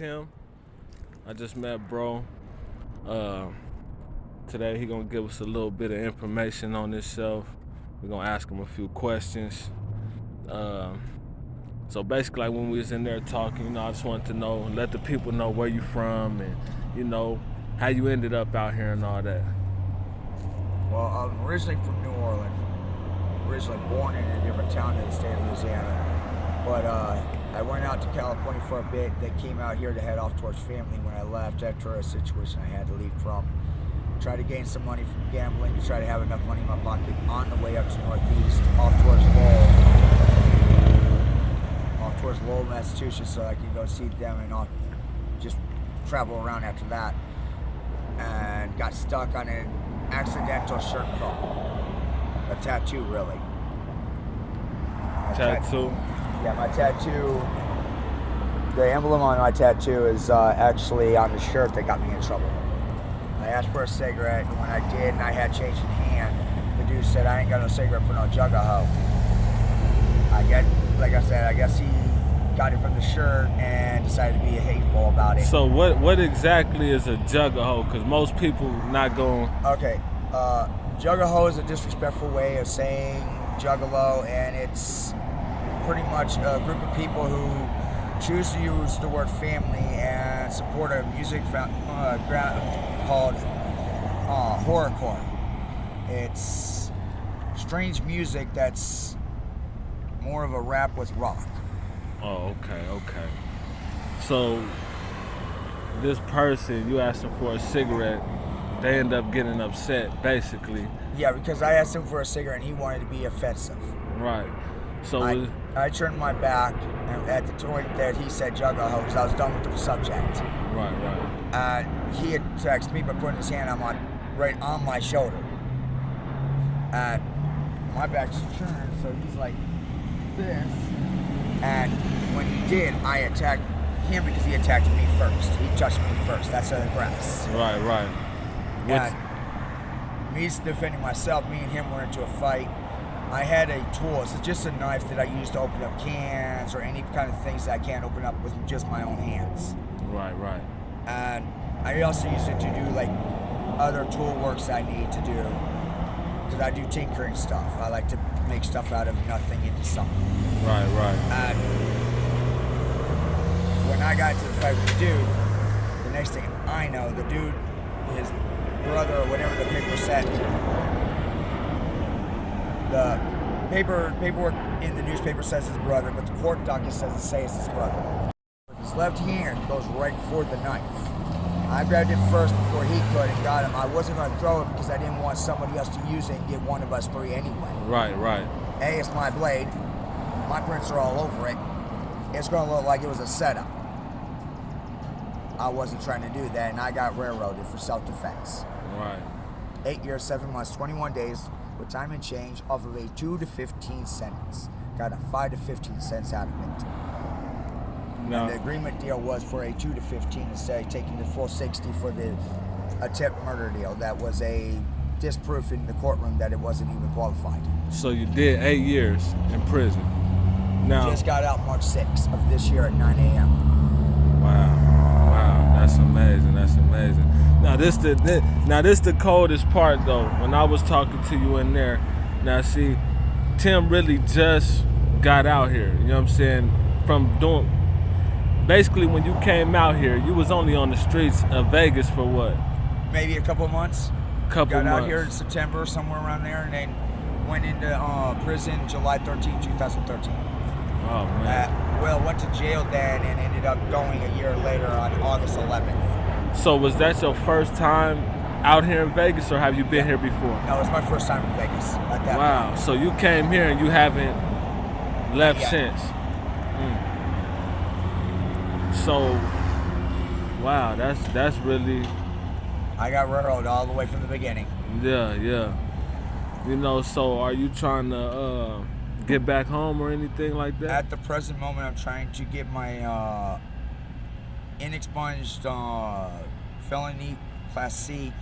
Tim. I just met bro. Today he gonna give us a little bit of information on himself. We're gonna ask him a few questions. So basically, like when we was in there talking, I just wanted to know, let the people know where you from and how you ended up out here and all that. Well, I'm originally from New Orleans. Originally born in a different town in the state of Louisiana. But I went out to California for a bit, then came out here to head off towards family when I left after a situation I had to leave from. Tried to gain some money from gambling to try to have enough money in my pocket on the way up to Northeast, off towards Lowell, Massachusetts, so I could go see them and just travel around after that. And got stuck on an accidental shirt pull. A tattoo, really. Tattoo? Yeah, my tattoo, the emblem on my tattoo is actually on the shirt that got me in trouble. I asked for a cigarette, and when I did and I had change in hand, the dude said, I ain't got no cigarette for no jug of hoe. Like I said, I guess he got it from the shirt and decided to be hateful about it. So what exactly is a jug of hoe? Because most people not going... Okay, jug of hoe is a disrespectful way of saying juggalo, and it's pretty much a group of people who choose to use the word family and support a music ground called horrorcore. It's strange music that's more of a rap with rock. Oh, okay. So this person, you asked him for a cigarette, they end up getting upset, basically. Yeah, because I asked him for a cigarette and he wanted to be offensive. Right. So I turned my back at the point that he said jug of hoe because I was done with the subject. Right. He had texted me by putting his hand right on my shoulder. And my back's turned, so he's like this. And when he did, I attacked him because he attacked me first. He touched me first. That's the grass. Right. And me defending myself, me and him were into a fight. I had a tool. It's just a knife that I use to open up cans or any kind of things that I can't open up with just my own hands. Right. And I also use it to do like other tool works I need to do. Because I do tinkering stuff. I like to make stuff out of nothing into something. Right. And when I got into the fight with the dude, the next thing I know, the dude, his brother or whatever the paper said, the paperwork in the newspaper says his brother, but the court document doesn't say it's his brother. His left hand goes right for the knife. I grabbed it first before he could and got him. I wasn't going to throw it because I didn't want somebody else to use it and get one of us three anyway. Right. A, it's my blade. My prints are all over it. It's going to look like it was a setup. I wasn't trying to do that, and I got railroaded for self-defense. Right. 8 years, 7 months, 21 days with time and change off of a 2 to 15 sentence. Got a 5 to 15 cents out of it. No. And the agreement deal was for a 2 to 15 instead of taking the full 60 for the attempt murder deal. That was a disproof in the courtroom that it wasn't even qualified. So you did 8 years in prison. Now just got out March 6th of this year at 9 a.m. Wow, that's amazing. Now this the coldest part though. When I was talking to you in there, now see, Tim really just got out here. You know what I'm saying? Basically, when you came out here, you was only on the streets of Vegas for what? Maybe a couple months. Got out here in September, somewhere around there, and then went into prison July 13, 2013. Oh, man. Went to jail then and ended up going a year later on August 11th. So was that your first time out here in Vegas, or have you been here before? No, it was my first time in Vegas at that Wow, point. so you came here and you haven't left since. So, wow, that's really... I got railroaded all the way from the beginning. Yeah. So are you trying to get back home or anything like that? At the present moment, I'm trying to get my inexpunged felony Class C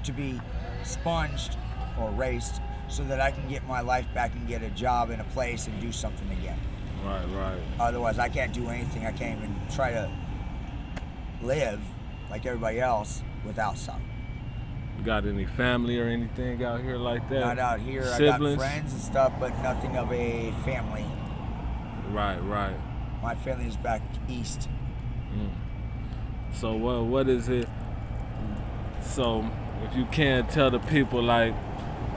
to be sponged or erased so that I can get my life back and get a job in a place and do something again. Right. Otherwise, I can't do anything. I can't even try to live like everybody else without some. You got any family or anything out here like that? Not out here. Siblings? I got friends and stuff, but nothing of a family. Right. My family is back east. So what is it? So if you can tell the people, like,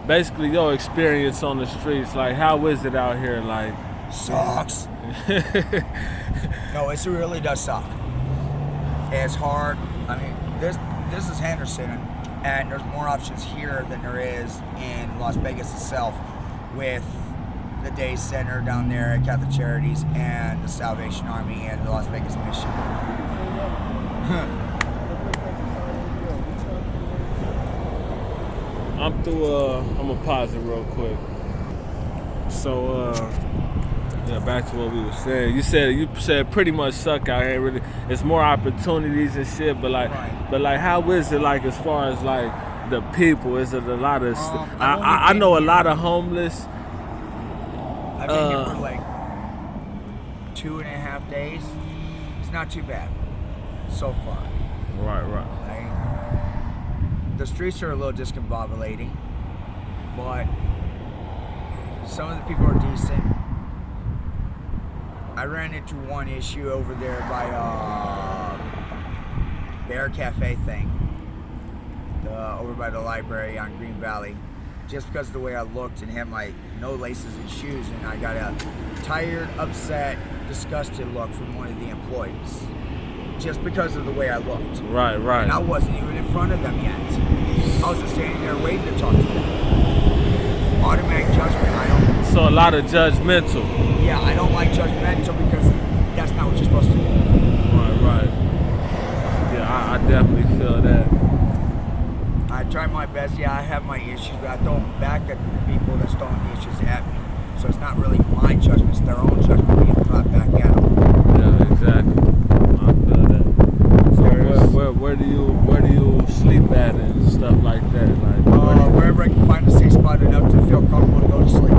basically your experience on the streets, like, how is it out here? Like, sucks. No, it really does suck. It's hard. I mean, this is Henderson, and there's more options here than there is in Las Vegas itself, with the Day Center down there at Catholic Charities and the Salvation Army and the Las Vegas Mission. I'm gonna pause it real quick. So, yeah, back to what we were saying. You said pretty much suck out here. Really, it's more opportunities and shit. But like, right. How is it like as far as like the people? Is it a lot of? I know a lot of homeless. I've been here for like 2.5 days. It's not too bad so far. Right. The streets are a little discombobulating, but some of the people are decent. I ran into one issue over there by Bear Cafe thing, over by the library on Green Valley, just because of the way I looked and had my no laces and shoes, and I got a tired, upset, disgusted look from one of the employees, just because of the way I looked. Right. And I wasn't even in front of them yet. I was just standing there waiting to talk to them. Automatic judgment. So a lot of judgmental. Yeah, I don't like judgmental because that's not what you're supposed to do. Right. Yeah, I definitely feel that. I try my best. Yeah, I have my issues, but I throw them back at the people that's throwing the issues at me. So it's not really my judgment; it's their own judgment being brought back at them. Yeah, exactly. I feel that. So where do you sleep at and stuff like that? Like wherever I can find a safe spot enough to feel comfortable to go to sleep.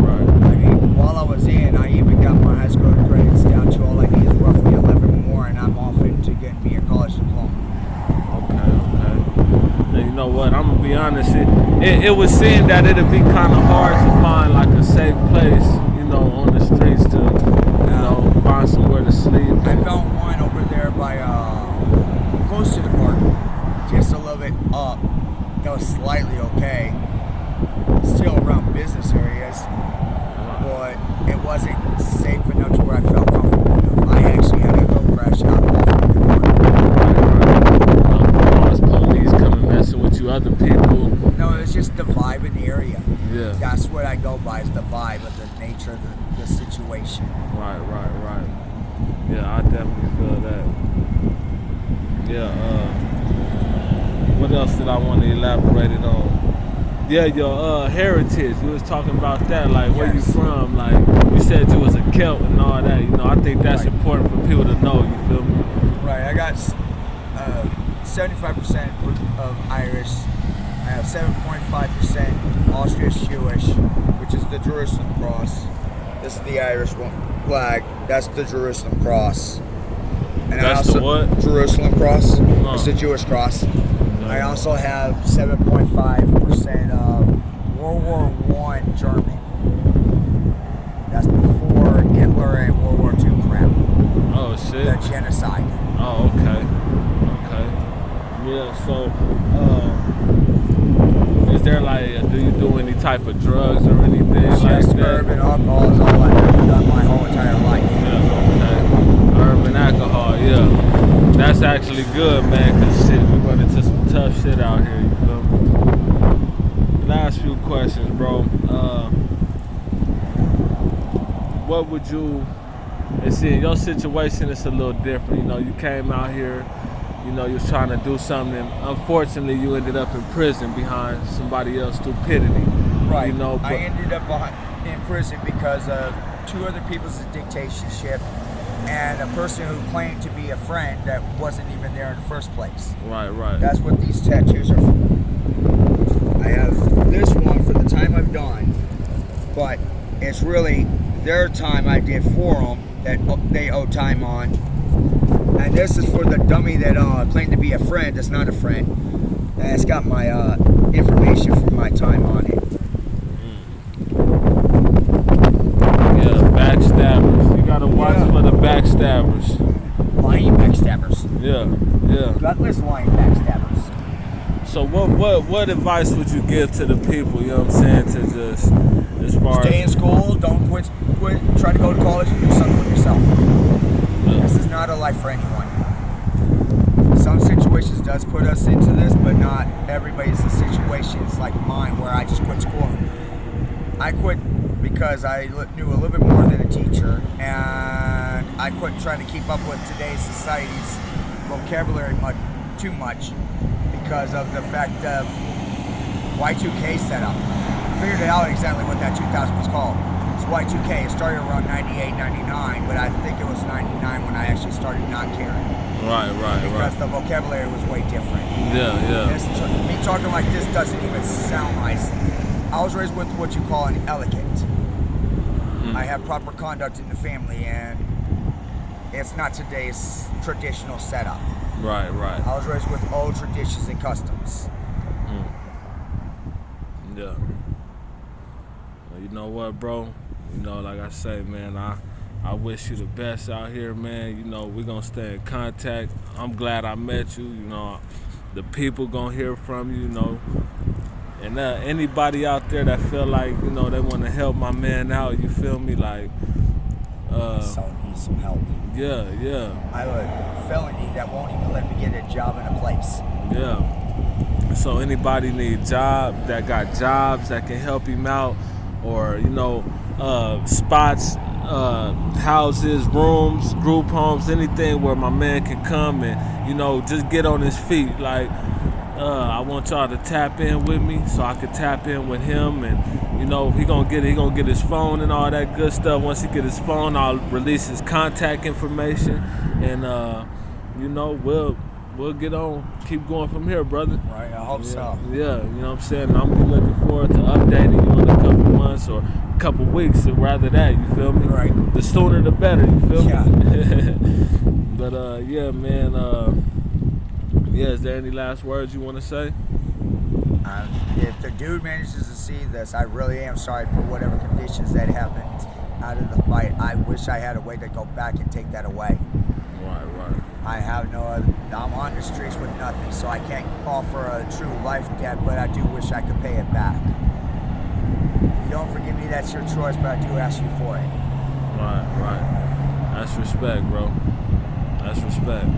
Right. I mean, while I was in, I even got my high school credits down to all I need is roughly 11 more, and I'm off into getting me a college diploma. Okay. Now, you know what? I'm gonna be honest. It was saying that it'd be kind of hard to find like a safe place, on the streets to, find somewhere to sleep. I found one over there by close to the park, just a little bit up. That was slightly okay. Still around business areas, but it wasn't safe enough to where I felt comfortable enough. I actually had to go crash out off the Right. Police coming messing with you, other people. No, it's just the vibe in the area. Yeah. That's what I go by, is the vibe of the nature of the situation. Right. Yeah, I definitely feel that. Yeah. What else did I want to elaborate on? Yeah, your heritage. You was talking about that, like where you from. Like you said, you was a Celt and all that. I think that's important for people to know. You feel me? Right. I got 75% of Irish. I have 7.5% Austrian-Jewish, which is the Jerusalem cross. This is the Irish flag. That's the Jerusalem cross. And that's the what? Jerusalem cross. It's the Jewish cross. I also have 7.5% of World War I German. That's before Hitler and World War II crap. Oh, shit. The genocide. Oh, okay. Yeah, so, is there do you do any type of drugs or anything just like that? Urban alcohol is all I've ever done my whole entire life. Yeah, okay. Urban alcohol, yeah. That's actually good, man, because shit, we run into some tough shit out here, you feel me? Last few questions, bro. What would you, and see, in your situation, it's a little different. You came out here, you was trying to do something, and unfortunately, you ended up in prison behind somebody else's stupidity. Right. But I ended up in prison because of two other people's dictatorship and a person who claimed to be a friend that wasn't even there in the first place. Right. That's what these tattoos are for. I have this one for the time I've done, but it's really their time I did for them that they owe time on. And this is for the dummy that claimed to be a friend. That's not a friend. And it's got my information for my time on it. Yeah, backstabbers. You gotta watch for the backstabbers. Lying backstabbers. Yeah. Gutless lying backstabbers. So what advice would you give to the people, you know what I'm saying, to just, as far Stay in school, don't quit, try to go to college and do something with yourself. This is not a life for anyone. Some situations does put us into this, but not everybody's in situations like mine where I just quit school. I quit because I knew a little bit more than a teacher, and I quit trying to keep up with today's society's vocabulary too much because of the fact of Y2K setup. I figured it out exactly what that 2000 was called. It's Y2K. It started around 98, 99, but I think it was 99 when I actually started not caring. Right. Because the vocabulary was way different. Yeah. Me talking like this doesn't even sound nice. I was raised with what you call an elegant. I have proper conduct in the family, and it's not today's traditional setup. Right. I was raised with old traditions and customs. Yeah. Well, you know what, bro? You know, like I say, man, I wish you the best out here, man. You know, we're going to stay in contact. I'm glad I met you. You know, the people going to hear from you, you know. And anybody out there that feel like, you know, they want to help my man out, you feel me? Like, So need some help. Yeah. I have a felony that won't even let me get a job in a place. Yeah. So anybody need job that got jobs that can help him out, or, you know, spots, houses, rooms, group homes, anything where my man can come and, you know, just get on his feet. Like, I want y'all to tap in with me so I can tap in with him, and, you know, he gonna get his phone and all that good stuff. Once he get his phone, I'll release his contact information, and you know, we'll get on, keep going from here, brother. Right, I hope so. Yeah, you know what I'm saying? I'm looking forward to updating you in a couple months or a couple weeks, or rather that, you feel me? Right. The sooner the better, you feel me? Yeah. But yeah, man, is there any last words you want to say? If the dude manages to see this, I really am sorry for whatever conditions that happened out of the fight. I wish I had a way to go back and take that away. Right. I have no other, I'm on the streets with nothing, so I can't offer a true life debt, but I do wish I could pay it back. If you don't forgive me, that's your choice, but I do ask you for it. Right. That's respect, bro. That's respect.